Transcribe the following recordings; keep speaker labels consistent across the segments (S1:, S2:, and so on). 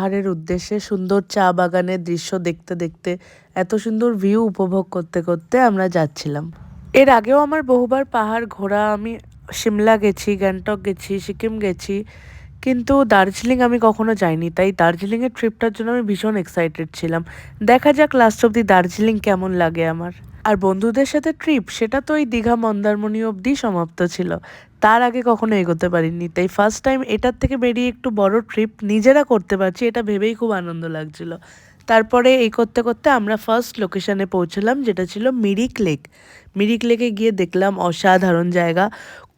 S1: পাহাড়ের উদ্দেশ্যে। সুন্দর চা বাগানের দৃশ্য দেখতে দেখতে, এত সুন্দর ভিউ উপভোগ করতে করতে আমরা যাচ্ছিলাম। এর আগেও আমার বহুবার পাহাড় ঘোরা, আমি সিমলা গেছি, গ্যাংটক গেছি, সিকিম গেছি, কিন্তু দার্জিলিং আমি কখনো যাইনি। তাই দার্জিলিংয়ের ট্রিপটার জন্য আমি ভীষণ এক্সাইটেড ছিলাম। দেখা যাক লাস্ট অব্দি দার্জিলিং কেমন লাগে আমার। আর বন্ধুদের সাথে ট্রিপ, সেটা তো ওই দীঘা মন্দারমণি অবধি সমাপ্ত ছিল, তার আগে কখনো এগোতে পারিনি। তাই ফার্স্ট টাইম এটার থেকে বেরিয়ে একটু বড় ট্রিপ নিজেরা করতে পারছি, এটা ভেবেই খুব আনন্দ লাগছিল। তারপরে এই করতে করতে আমরা ফার্স্ট লোকেশনে পৌঁছলাম, যেটা ছিল মিরিক লেক। মিরিক লেকে গিয়ে দেখলাম অসাধারণ জায়গা,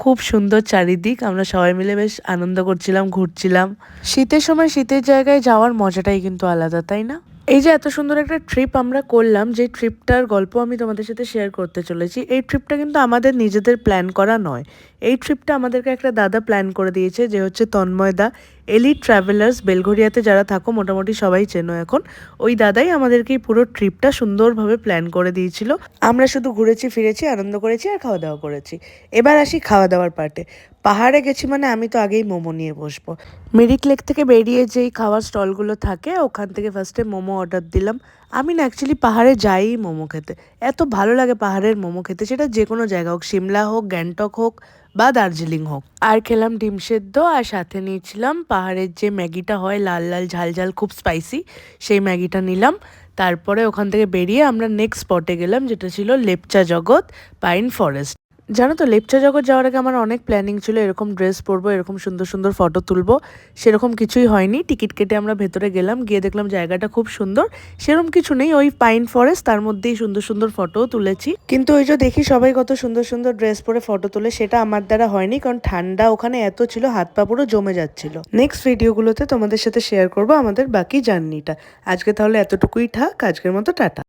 S1: খুব সুন্দর চারিদিক। আমরা সবাই মিলে বেশ আনন্দ করছিলাম, ঘুরছিলাম। শীতের সময় শীতের জায়গায় যাওয়ার মজাটাই কিন্তু আলাদা, তাই না? এই যে এত সুন্দর একটা ট্রিপ আমরা করলাম, যে ট্রিপটার গল্প আমি তোমাদের সাথে শেয়ার করতে চলেছি, এই ট্রিপটা কিন্তু আমাদের নিজেদের প্ল্যান করা নয়। এই ট্রিপটা আমাদেরকে একটা দাদা প্ল্যান করে দিয়েছে, যে হচ্ছে তন্ময় দা, এলিট ট্রাভেলার্স। বেলঘরিয়াতে যারা থাকো মোটামুটি সবাই চেনো এখন। ওই দাদাই আমাদেরকে এই পুরো ট্রিপটা সুন্দরভাবে প্ল্যান করে দিয়েছিল। আমরা শুধু ঘুরেছি, ফিরেছি, আনন্দ করেছি আর খাওয়া দাওয়া করেছি। এবার আসি খাওয়া দাওয়ার পার্টে। পাহাড়ে গেছি মানে আমি তো আগেই মোমো নিয়ে বসবো। মিরিক লেক থেকে বেরিয়ে যেই খাওয়ার স্টলগুলো থাকে, ওখান থেকে ফার্স্টে মোমো অর্ডার দিলাম। আমি না অ্যাকচুয়ালি পাহাড়ে যাই মোমো খেতে, এত ভালো লাগে পাহাড়ের মোমো খেতে, সেটা যে কোনো জায়গা হোক, সিমলা হোক, গ্যাংটক হোক বা দার্জিলিং হোক। আর খেলাম ডিম সেদ্ধ, আর সাথে নিয়েছিলাম পাহাড়ের যে ম্যাগিটা হয়, লাল লাল ঝাল ঝাল খুব স্পাইসি, সেই ম্যাগিটা নিলাম। তারপরে ওখান থেকে বেরিয়ে আমরা নেক্সট স্পটে গেলাম, যেটা ছিল লেপচা জগৎ পাইন ফরেস্ট। জানো তো, লেপচা জগৎ যাওয়ার আগে আমার অনেক প্ল্যানিং ছিল, এরকম ড্রেস পরবো, এরকম সুন্দর সুন্দর ফটো তুলবো। সেরকম কিছুই হয়নি। টিকিট কেটে আমরা ভেতরে গেলাম, গিয়ে দেখলাম জায়গাটা খুব সুন্দর। সেরকম কিছু নেই, ওই পাইন ফরেস্ট, তার মধ্যেই সুন্দর সুন্দর ফটোও তুলেছি। কিন্তু ওই যে দেখি সবাই কত সুন্দর সুন্দর ড্রেস পরে ফটো তোলে, সেটা আমার দ্বারা হয়নি, কারণ ঠান্ডা ওখানে এত ছিল, হাত পা পুরো জমে যাচ্ছিল। নেক্সট ভিডিওগুলোতে তোমাদের সাথে শেয়ার করবো আমাদের বাকি জার্নিটা। আজকে তাহলে এতটুকুই থাক, আজকের মতো টাটা।